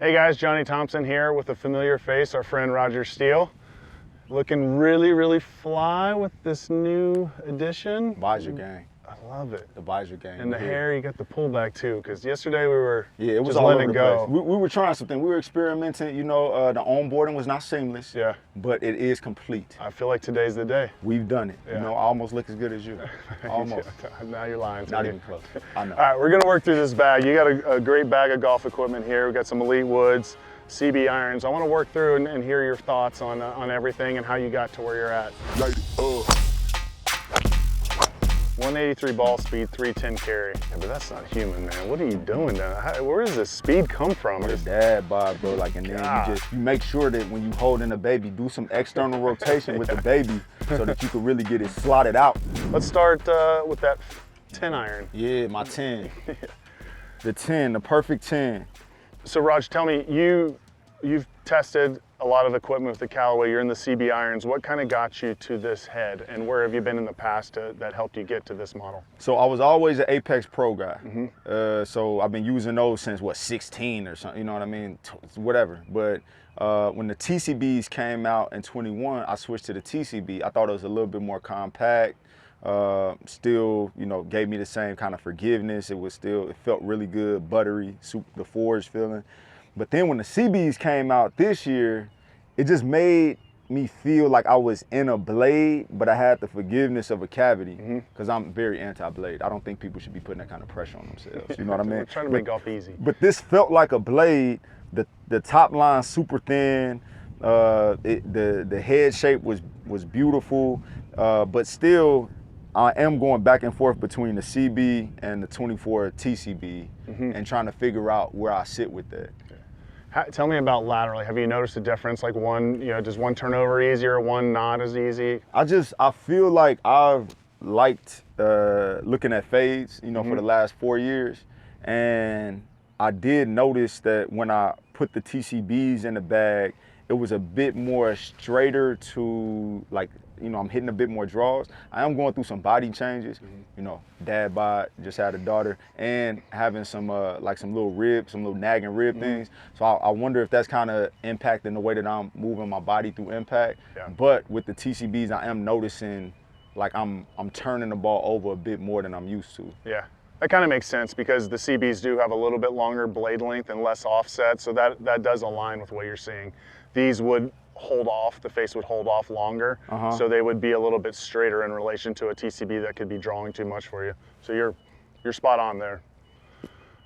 Hey guys, Johnny Thompson here with a familiar face, our friend Roger Steele. Looking really fly with this new addition. Visor gang. I love it. The visor gang. And the hair, you got the pullback too, because yesterday we were it was just all letting over it the go. place. We were trying something. We were experimenting. You know, the onboarding was not seamless. Yeah. But it is complete. I feel like today's the day. We've done it. Yeah. You know, I almost look as good as you. Almost. Now you're lying to Not me. even close. I know. All right, we're gonna work through this bag. You got a great bag of golf equipment here. We got some Elyte woods, CB irons. I want to work through and hear your thoughts on everything and how you got to where you're at. 183 ball speed, 310 carry. Yeah, but that's not human, man. What are you doing now? Where does this speed come from? It's dad bod, bro. Like, and then you make sure that when you holding the baby, do some external rotation with the baby so that you can really get it slotted out. Let's start with that 10 iron. Yeah, my 10. The 10, the perfect 10. So Raj, tell me, you've tested a lot of equipment with the Callaway. You're in the CB irons. What kind of got you to this head, and where have you been in the past that helped you get to this model? So I was always an Apex Pro guy. So I've been using those since 16 or something. You know what I mean? Whatever. But when the TCBs came out in 21, I switched to the TCB. I thought it was a little bit more compact. Still, you know, gave me the same kind of forgiveness. It felt really good, buttery, the forged feeling. But then when the CBs came out this year, it just made me feel like I was in a blade, but I had the forgiveness of a cavity, because I'm very anti-blade. I don't think people should be putting that kind of pressure on themselves. You know what I mean? We're trying to make golf easy. But this felt like a blade. The top line super thin. The head shape was beautiful, but still, I am going back and forth between the CB and the 24 TCB and trying to figure out where I sit with that. Tell me about laterally. Have you noticed a difference? Like does one turn over easier, one not as easy? I feel like I've liked looking at fades, you know, for the last 4 years. And I did notice that when I put the TCBs in the bag, it was a bit more straighter to, like, you know, I'm hitting a bit more draws. I am going through some body changes, you know, dad bod, just had a daughter, and having some like some little nagging rib things. So I wonder if that's kind of impacting the way that I'm moving my body through impact. Yeah. But with the TCBs, I am noticing like I'm turning the ball over a bit more than I'm used to. Yeah. That kind of makes sense because the CBs do have a little bit longer blade length and less offset, so that does align with what you're seeing. These would hold off, the face would hold off longer, so they would be a little bit straighter in relation to a TCB that could be drawing too much for you. So you're spot on there.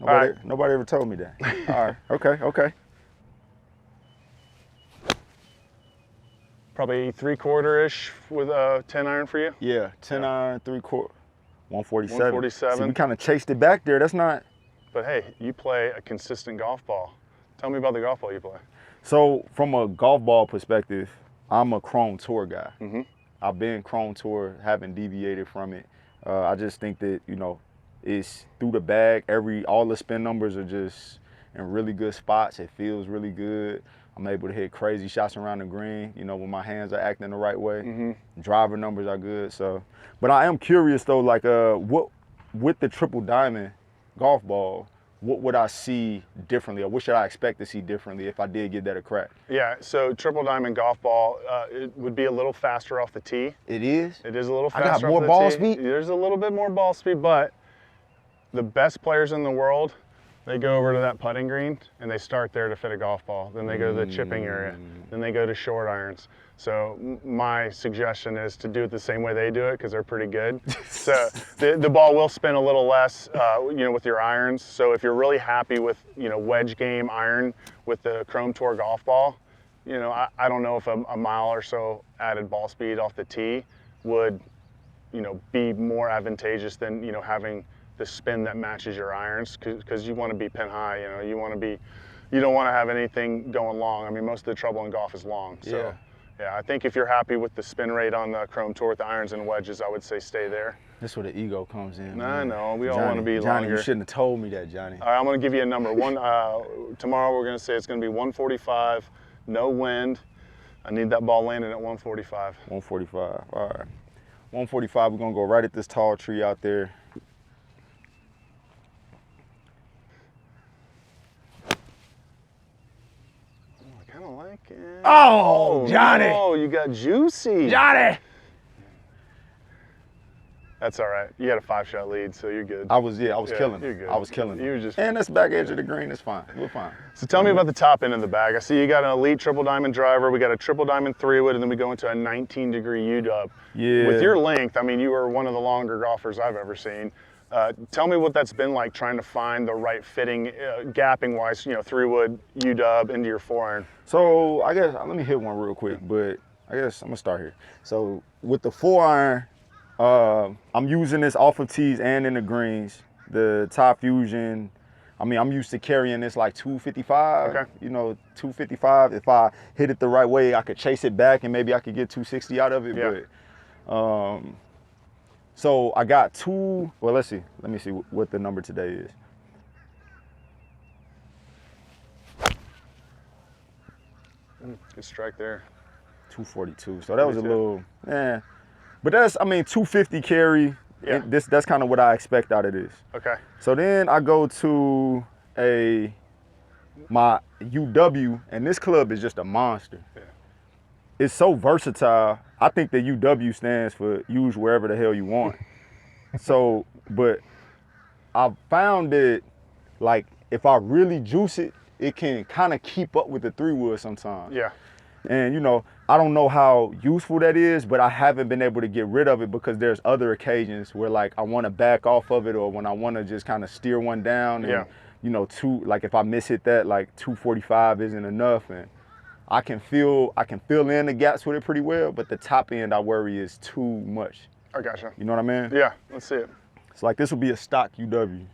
Nobody ever told me that. All right, okay. Probably 3/4-ish with a 10 iron for you? Yeah, 10 iron, 3/4, 147. 147. See, we kind of chased it back there. That's not. But hey, you play a consistent golf ball. Tell me about the golf ball you play. So from a golf ball perspective, I'm a Chrome Tour guy. I've been Chrome Tour, haven't deviated from it. I just think that, you know, it's through the bag. All the spin numbers are just in really good spots. It feels really good. I'm able to hit crazy shots around the green, you know, when my hands are acting the right way. Driver numbers are good. So, but I am curious though, like what with the Triple Diamond golf ball, what would I see differently, or what should I expect to see differently if I did give that a crack? Yeah, so Triple Diamond golf ball, it would be a little faster off the tee. It is? It is a little faster I off got more the ball tee. speed? There's a little bit more ball speed, but the best players in the world, they go over to that putting green and they start there to fit a golf ball. Then they go to the chipping area. Then they go to short irons. So my suggestion is to do it the same way they do it because they're pretty good. So the ball will spin a little less, you know, with your irons. So if you're really happy with, you know, wedge game iron with the Chrome Tour golf ball, you know, I don't know if a mile or so added ball speed off the tee would, you know, be more advantageous than, you know, having the spin that matches your irons because you want to be pin high. You know, you don't want to have anything going long. I mean, most of the trouble in golf is long. So. Yeah, I think if you're happy with the spin rate on the Chrome Tour with the irons and wedges, I would say stay there. That's where the ego comes in. I know, we all want to be Johnny, longer. you shouldn't have told me that, Johnny. All right, I'm going to give you a number. Tomorrow we're going to say it's going to be 145, no wind. I need that ball landing at 145. 145, all right. 145, we're going to go right at this tall tree out there. Oh, Johnny. Oh, you got juicy. Johnny. That's all right. You had a 5-shot lead, so you're good. I was killing. You're good. I was killing. You were just. And that's back edge of the green. It's fine. We're fine. So tell me about the top end of the bag. I see you got an Elyte Triple Diamond driver. We got a Triple Diamond 3-wood, and then we go into a 19-degree U-dub. Yeah. With your length, I mean, you are one of the longer golfers I've ever seen. Tell me what that's been like trying to find the right fitting, gapping-wise, 3-wood U-dub into your 4-iron. So I guess let me hit one real quick, but I guess I'm gonna start here. So with the 4-iron, I'm using this off of tees and in the greens. The Top Fusion. I mean, I'm used to carrying this like 255. Okay. 255. If I hit it the right way, I could chase it back and maybe I could get 260 out of it. Yeah. But so I got two. Well, let's see. Let me see what the number today is. Good strike there. 242. So that was a little, but that's, I mean, 250 carry. Yeah. That's kind of what I expect out of this. Okay. So then I go to my UW, and this club is just a monster. Yeah. It's so versatile. I think the UW stands for use wherever the hell you want. So, but I found that, like, if I really juice it, it can kind of keep up with the 3-wood sometimes. Yeah. And, I don't know how useful that is, but I haven't been able to get rid of it because there's other occasions where, like, I want to back off of it, or when I want to just kind of steer one down. And, like if I miss hit that, like 245 isn't enough. And I can fill in the gaps with it pretty well, but the top end I worry is too much. I gotcha. You know what I mean? Yeah, let's see it. It's like this will be a stock UW.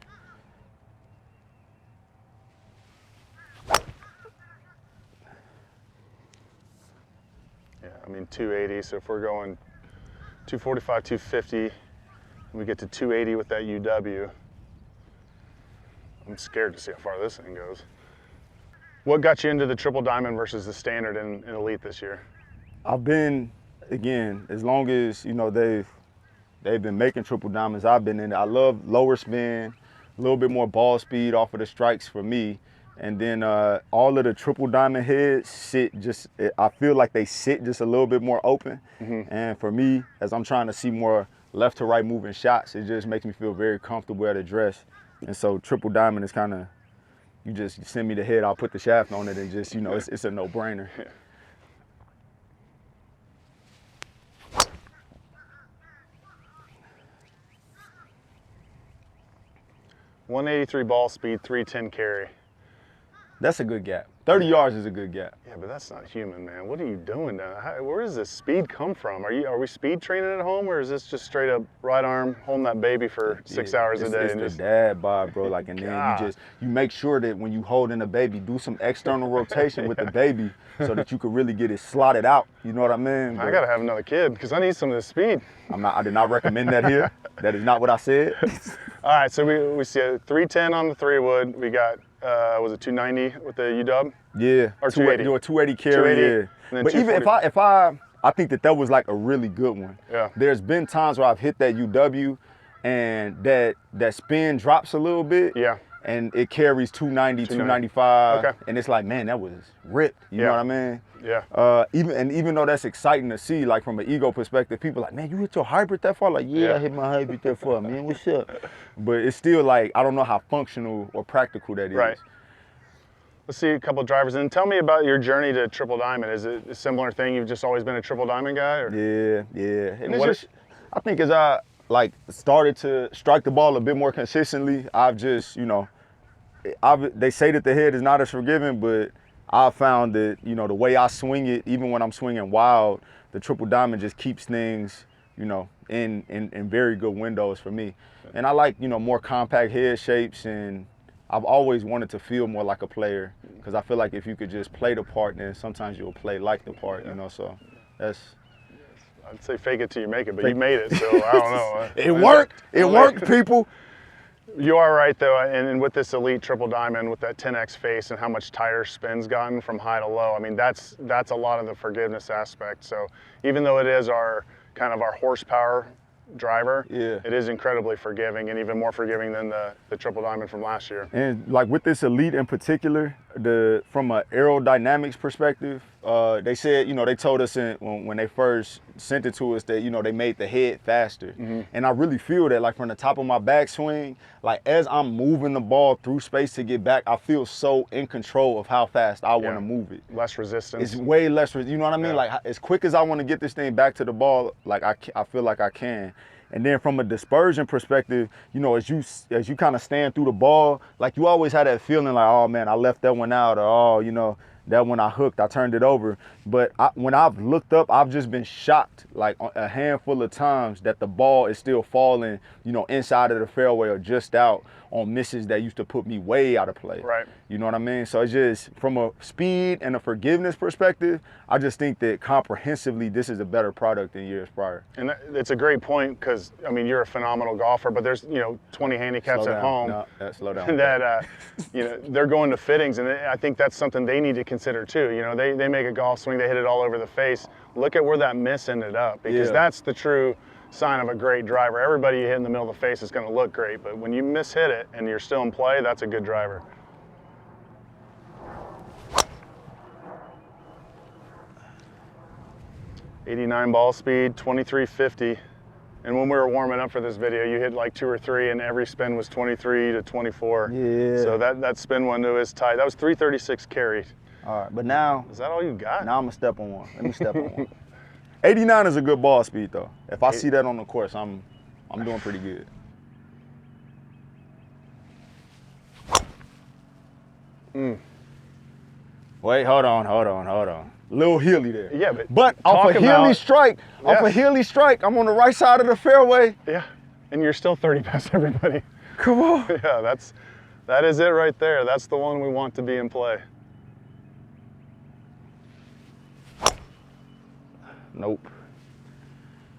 Yeah, I mean 280, so if we're going 245, 250, and we get to 280 with that UW, I'm scared to see how far this thing goes. What got you into the Triple Diamond versus the standard in Elyte this year? I've been, again, as long as, they've been making Triple Diamonds, I've been in it. I love lower spin, a little bit more ball speed off of the strikes for me. And then all of the Triple Diamond heads I feel like they sit just a little bit more open. Mm-hmm. And for me, as I'm trying to see more left to right moving shots, it just makes me feel very comfortable at address. And so Triple Diamond is kind of, you just send me the head, I'll put the shaft on it, and just, it's a no-brainer. Yeah. 183 ball speed, 310 carry. That's a good gap. 30 yards is a good gap. Yeah, but that's not human, man. What are you doing now? Where does this speed come from? Are we speed training at home, or is this just straight up right arm holding that baby for 6 hours a day? It's the dad bod, bro. Like, and then you make sure that when you holding the baby, do some external rotation with the baby so that you can really get it slotted out. You know what I mean? I gotta have another kid because I need some of this speed. I did not recommend that here. That is not what I said. All right, so we see a 310 on the 3-wood. We got, was it 290 with the UW? Yeah. Or 280? Do a 280 carry, 280, yeah. But even if I think that was like a really good one. Yeah. There's been times where I've hit that UW and that spin drops a little bit. Yeah. And it carries 290, 295. Okay. And it's like, man, that was ripped. You know what I mean? Yeah. Even though that's exciting to see, like from an ego perspective, people are like, man, you hit your hybrid that far? Like, yeah, I hit my hybrid that far, man. What's up? But it's still like, I don't know how functional or practical that is. Right. Let's see a couple of drivers. And tell me about your journey to Triple Diamond. Is it a similar thing? You've just always been a Triple Diamond guy? Or? Yeah. And I think as I started to strike the ball a bit more consistently, I've just, they say that the head is not as forgiving, but I found that, the way I swing it, even when I'm swinging wild, the Triple Diamond just keeps things, in very good windows for me. And I like, more compact head shapes, and I've always wanted to feel more like a player, because I feel like if you could just play the part, then sometimes you'll play like the part, so that's... I'd say fake it till you make it, but you made it, so I don't know. It worked. It worked, people. You are right, though, and with this Elyte Triple Diamond, with that 10x face and how much tighter spin's gotten from high to low, I mean, that's a lot of the forgiveness aspect. So even though it is our horsepower driver, it is incredibly forgiving, and even more forgiving than the Triple Diamond from last year. And like with this Elyte in particular, from an aerodynamics perspective, they said, they told us when they first sent it to us that, they made the head faster. And I really feel that, like, from the top of my backswing, like, as I'm moving the ball through space to get back, I feel so in control of how fast I want to move it. Less resistance. It's way less, you know what I mean? Like, as quick as I want to get this thing back to the ball, like, I feel like I can. And then from a dispersion perspective, as you kind of stand through the ball, like, you always had that feeling like, oh man, I left that one out, or that one I hooked, I turned it over. But when I've looked up, I've just been shocked, like, a handful of times that the ball is still falling, inside of the fairway or just out on misses that used to put me way out of play. Right. You know what I mean? So it's just, from a speed and a forgiveness perspective, I just think that comprehensively this is a better product than years prior. And it's a great point because, I mean, you're a phenomenal golfer, but there's, 20 handicaps at home. No, slow down. That, they're going to fittings, and I think that's something they need to consider too. They make a golf swing, they hit it all over the face. Look at where that miss ended up, because that's the true sign of a great driver. Everybody you hit in the middle of the face is going to look great, but when you miss-hit it and you're still in play, that's a good driver. .89 ball speed, 2350. And when we were warming up for this video, you hit like 2 or 3, and every spin was 23 to 24. Yeah. So that spin window is tight. That was 336 carried. All right, but now... Is that all you got? Now I'm going to step on one. Let me step on one. 89 is a good ball speed, though. If I see that on the course, I'm doing pretty good. Wait, hold on. Little Healy there. Yeah, but off a Healy strike, I'm on the right side of the fairway. Yeah, and you're still 30 past everybody. Come on. Yeah, that is it right there. That's the one we want to be in play. Nope.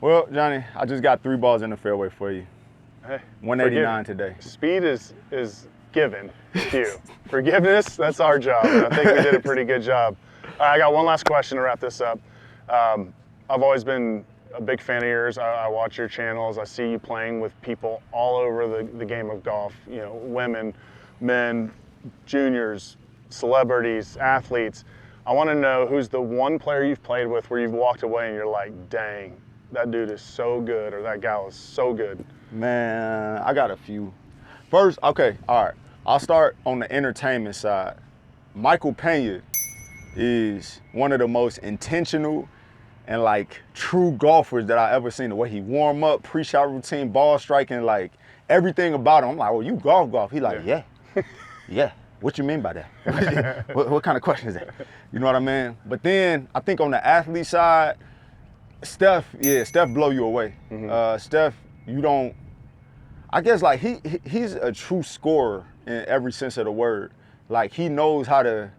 Well, Johnny, I just got 3 balls in the fairway for you. Hey, 189 today. Speed is given to you. Forgiveness, that's our job. And I think we did a pretty good job. All right, I got one last question to wrap this up. I've always been a big fan of yours. I watch your channels. I see you playing with people all over the game of golf. Women, men, juniors, celebrities, athletes. I want to know who's the one player you've played with where you've walked away and you're like, dang, that dude is so good, or that gal is so good. Man, I got a few. First, okay, all right. I'll start on the entertainment side. Michael Pena is one of the most intentional and, like, true golfers that I ever seen. The way he warm up, pre-shot routine, ball striking, like, everything about him. I'm like, well, you golf. He like, yeah. What you mean by that? what kind of question is that? You know what I mean? But then I think on the athlete side, Steph blow you away. Steph, I guess, like, he's a true scorer in every sense of the word. Like, he knows how to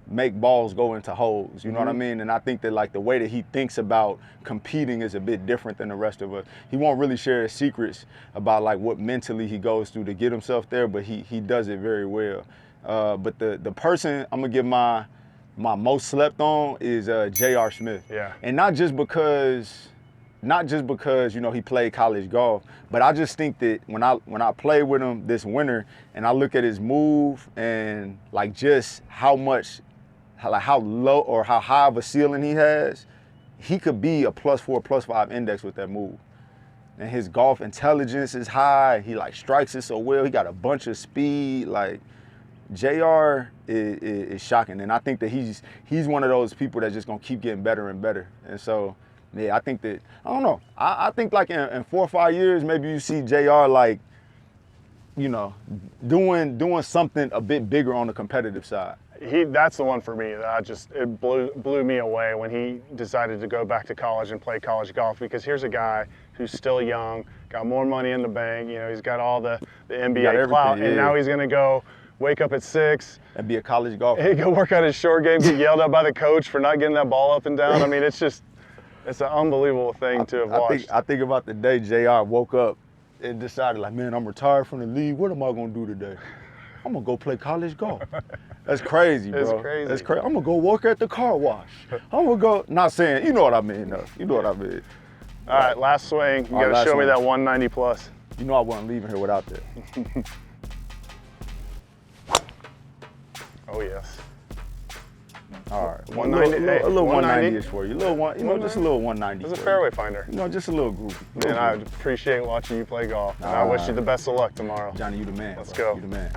make balls go into holes, you know what I mean? And I think that, like, the way that he thinks about competing is a bit different than the rest of us. He won't really share his secrets about, like, what mentally he goes through to get himself there, but he does it very well. But the person I'm gonna give my most slept on is J.R. Smith. Yeah. And not just because he played college golf, but I just think that when I played with him this winter and I look at his move and, like, just how low or how high of a ceiling he has, he could be a +4, +5 index with that move. And his golf intelligence is high. He, like, strikes it so well. He got a bunch of speed. Like, JR is shocking, and I think that he's one of those people that's just gonna keep getting better and better. And so, yeah, I think that, I don't know. I think, like, in 4 or 5 years, maybe you see JR, like, doing something a bit bigger on the competitive side. That's the one for me that it blew me away when he decided to go back to college and play college golf, because here's a guy who's still young, got more money in the bank, he's got all the NBA clout, and now he's gonna go wake up at 6 and be a college golfer. He go work out his short game, get yelled at by the coach for not getting that ball up and down. I mean, it's an unbelievable thing to have watched. I think about the day JR woke up and decided, like, man, I'm retired from the league. What am I gonna do today? I'm gonna go play college golf. That's crazy, bro. It's crazy. That's crazy. I'm gonna go work at the car wash. I'm gonna go, not saying, you know what I mean, though. You know what I mean. All right, last swing. You gotta show me that 190 plus. You know I wasn't leaving here without that. Oh, yes. All right. 190, A little 190 190 is for you. A little one, just a little 190. It's a for fairway you. finder. Just a little group. And I appreciate watching you play golf. And I wish you the best of luck tomorrow. Johnny, you the man. Let's bro. go. You the man.